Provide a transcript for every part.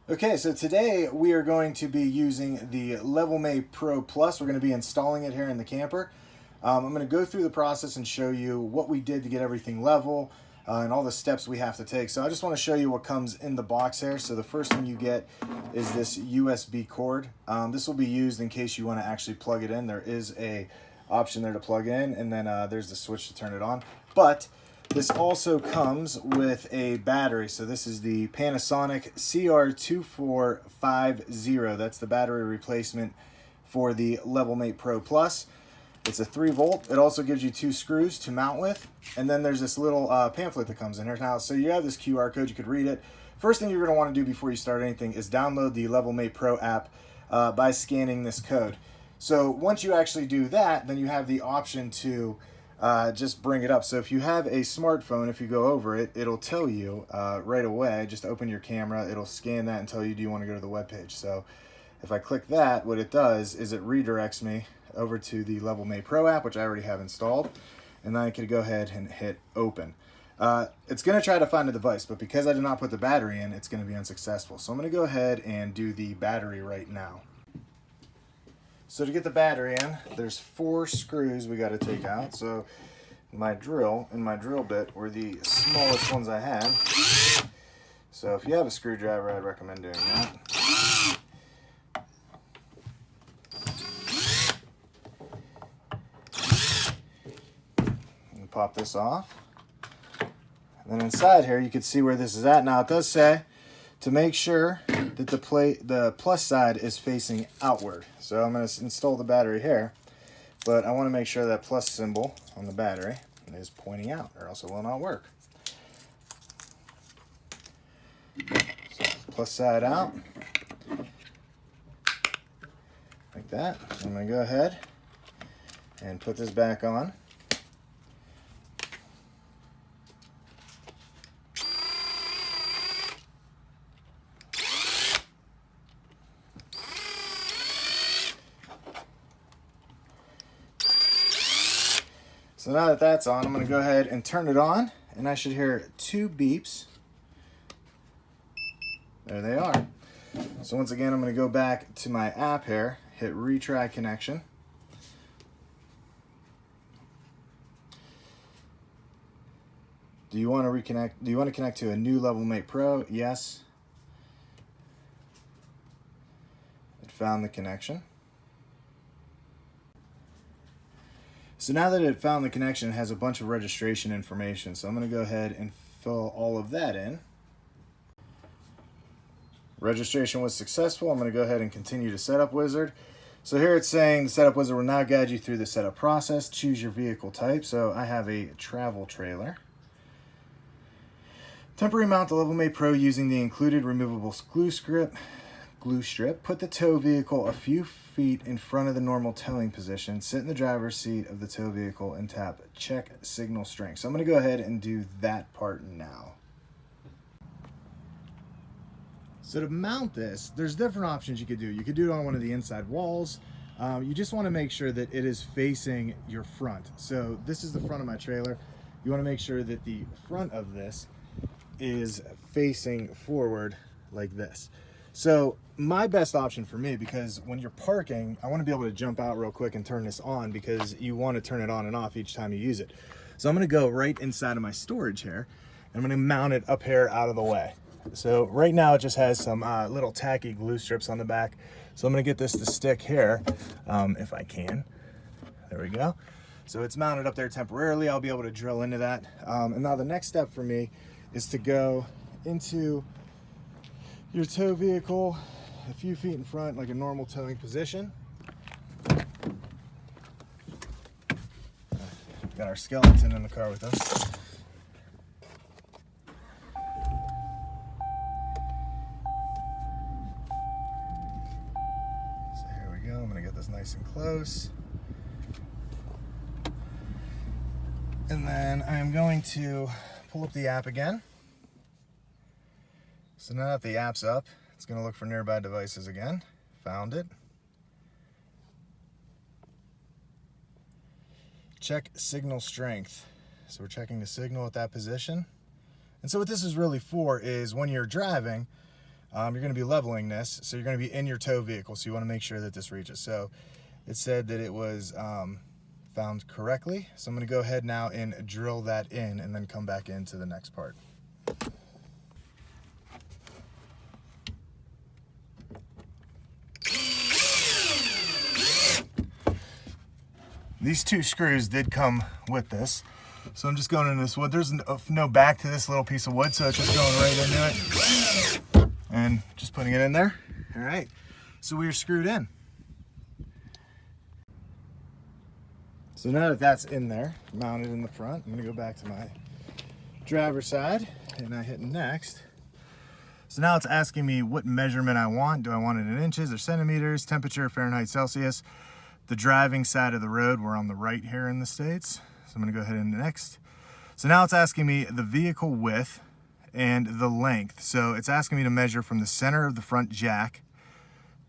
Okay, so today we are going to be using the LevelMatePro Plus. We're going to be installing it here in the camper. I'm going to go through the process and show you what we did to get everything level and all the steps we have to take. So I just want to show you what comes in the box here. So the first thing you get is this USB cord. This will be used in case you want to actually plug it in. There is a option there to plug in, and then there's the switch to turn it on. But this also comes with a battery. So this is the Panasonic CR2450. That's the battery replacement for the LevelMatePro Plus. It's a 3-volt. It also gives you 2 screws to mount with. And then there's this little pamphlet that comes in here. Now, so you have this QR code, you could read it. First thing you're going to want to do before you start anything is download the LevelMatePro app by scanning this code. So once you actually do that, then you have the option to just bring it up. So if you have a smartphone, if you go over it, it'll tell you right away, just open your camera, it'll scan that and tell you, do you want to go to the web page? So if I click that, what it does is it redirects me over to the LevelMatePro app, which I already have installed, and then I could go ahead and hit open. It's going to try to find a device, but because I did not put the battery in, it's going to be unsuccessful. So I'm going to go ahead and do the battery right now. So to get the battery in, there's 4 screws we got to take out. So my drill and my drill bit were the smallest ones I had. So if you have a screwdriver, I'd recommend doing that. And pop this off. And then inside here, you can see where this is at. Now it does say to make sure that the plus side is facing outward. So I'm going to install the battery here, but I want to make sure that plus symbol on the battery is pointing out, or else it will not work. So plus side out, like that. I'm going to go ahead and put this back on. So now that that's on, I'm going to go ahead and turn it on, and I should hear 2 beeps. There they are. So once again, I'm going to go back to my app here, hit retry connection. Do you want to reconnect? Do you want to connect to a new LevelMatePro? Yes. It found the connection. So now that it found the connection, it has a bunch of registration information. So I'm going to go ahead and fill all of that in. Registration was successful. I'm going to go ahead and continue to Setup Wizard. So here it's saying the Setup Wizard will now guide you through the setup process. Choose your vehicle type. So I have a travel trailer. Temporary mount the LevelMatePro using the included removable glue strip. Put the tow vehicle a few feet in front of the normal towing position. Sit in the driver's seat of the tow vehicle and tap check signal strength. So I'm going to go ahead and do that part now. So to mount this, there's different options you could do. You could do it on one of the inside walls. You just want to make sure that it is facing your front. So this is the front of my trailer. You want to make sure that the front of this is facing forward like this. So my best option for me, because when you're parking, I want to be able to jump out real quick and turn this on, because you want to turn it on and off each time you use it. So I'm going to go right inside of my storage here, and I'm going to mount it up here out of the way. So right now it just has some little tacky glue strips on the back. So I'm going to get this to stick here if I can. There we go. So it's mounted up there temporarily. I'll be able to drill into that. And now the next step for me is to go into your tow vehicle a few feet in front, like a normal towing position. Got our skeleton in the car with us. So here we go. I'm going to get this nice and close. And then I'm going to pull up the app again. So now that the app's up, it's going to look for nearby devices again. Found it. Check signal strength. So we're checking the signal at that position. And so what this is really for is when you're driving, you're going to be leveling this, so you're going to be in your tow vehicle, so you want to make sure that this reaches. So it said that it was found correctly, so I'm going to go ahead now and drill that in and then come back into the next part. These 2 screws did come with this, so I'm just going into this wood. There's no back to this little piece of wood, so it's just going right into it and just putting it in there. All right, so we are screwed in. So now that that's in there, mounted in the front, I'm going to go back to my driver's side and I hit next. So now it's asking me what measurement I want. Do I want it in inches or centimeters, temperature, Fahrenheit, Celsius? The driving side of the road, we're on the right here in the States. So I'm gonna go ahead and next. So now it's asking me the vehicle width and the length. So it's asking me to measure from the center of the front jack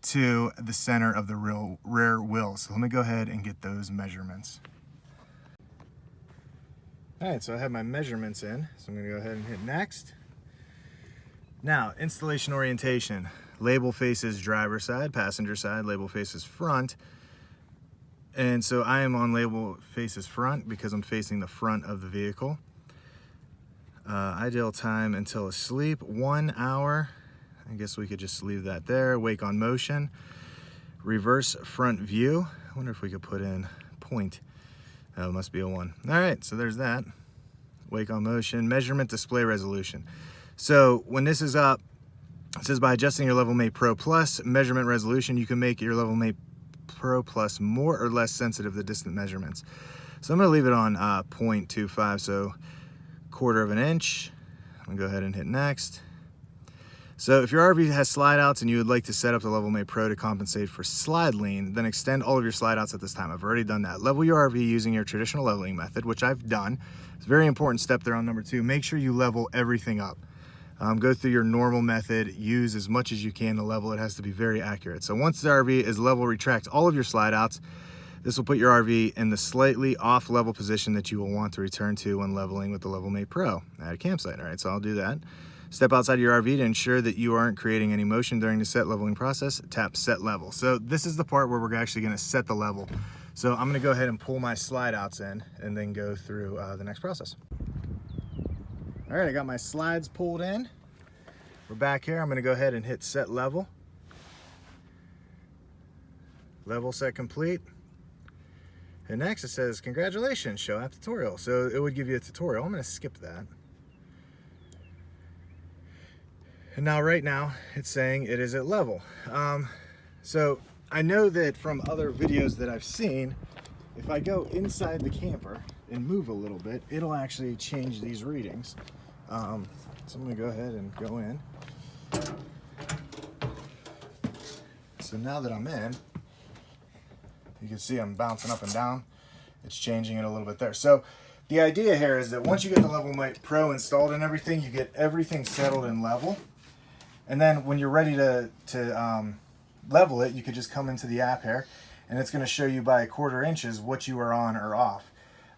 to the center of the rear wheel. So let me go ahead and get those measurements. All right, so I have my measurements in. So I'm gonna go ahead and hit next. Now, installation orientation. Label faces driver side, passenger side, label faces front. And so I am on label faces front because I'm facing the front of the vehicle. Ideal time until asleep, 1 hour. I guess we could just leave that there. Wake on motion. Reverse front view. I wonder if we could put in point. Oh, it must be a 1. All right, so there's that. Wake on motion. Measurement display resolution. So when this is up, it says by adjusting your LevelMatePro Plus measurement resolution, you can make your LevelMatePro Plus more or less sensitive to distant measurements. So I'm going to leave it on 0.25, so 1/4 of an inch. I'm going to go ahead and hit next. So if your RV has slide outs and you would like to set up the LevelMatePro to compensate for slide lean, then extend all of your slide outs at this time. I've already done that. Level your RV using your traditional leveling method, which I've done. It's a very important step there on number 2. Make sure you level everything up. Go through your normal method, use as much as you can to level. It has to be very accurate. So once the RV is level, retract all of your slide outs. This will put your RV in the slightly off level position that you will want to return to when leveling with the LevelMatePro at a campsite. All right, so I'll do that. Step outside your RV to ensure that you aren't creating any motion during the set leveling process. Tap set level. So this is the part where we're actually gonna set the level. So I'm gonna go ahead and pull my slide outs in and then go through the next process. All right, I got my slides pulled in. We're back here. I'm going to go ahead and hit set level. Level set complete. And next it says, congratulations, show app tutorial. So it would give you a tutorial. I'm going to skip that. And now right now it's saying it is at level. So I know that from other videos that I've seen, if I go inside the camper and move a little bit, it'll actually change these readings. So I'm going to go ahead and go in. So now that I'm in, you can see I'm bouncing up and down. It's changing it a little bit there. So the idea here is that once you get the LevelMatePro installed and everything, you get everything settled and level. And then when you're ready to level it, you could just come into the app here and it's going to show you by 1/4 inches what you are on or off.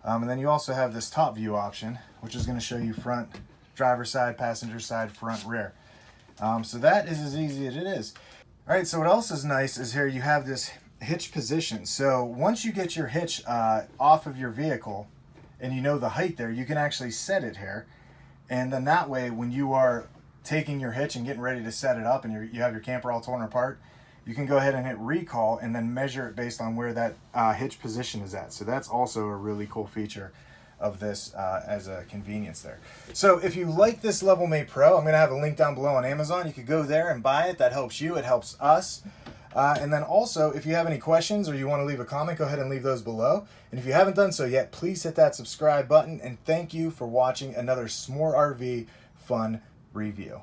And then you also have this top view option, which is going to show you front, driver side, passenger side, front, rear. So that is as easy as it is. All right, so what else is nice is here you have this hitch position. So once you get your hitch off of your vehicle and you know the height there, you can actually set it here. And then that way, when you are taking your hitch and getting ready to set it up and you have your camper all torn apart, you can go ahead and hit recall and then measure it based on where that hitch position is at. So that's also a really cool feature of this as a convenience there. So if you like this LevelMatePro, I'm going to have a link down below on Amazon. You could go there and buy it. That helps you. It helps us. And then also, if you have any questions or you want to leave a comment, go ahead and leave those below. And if you haven't done so yet, please hit that subscribe button. And thank you for watching another S'more RV fun review.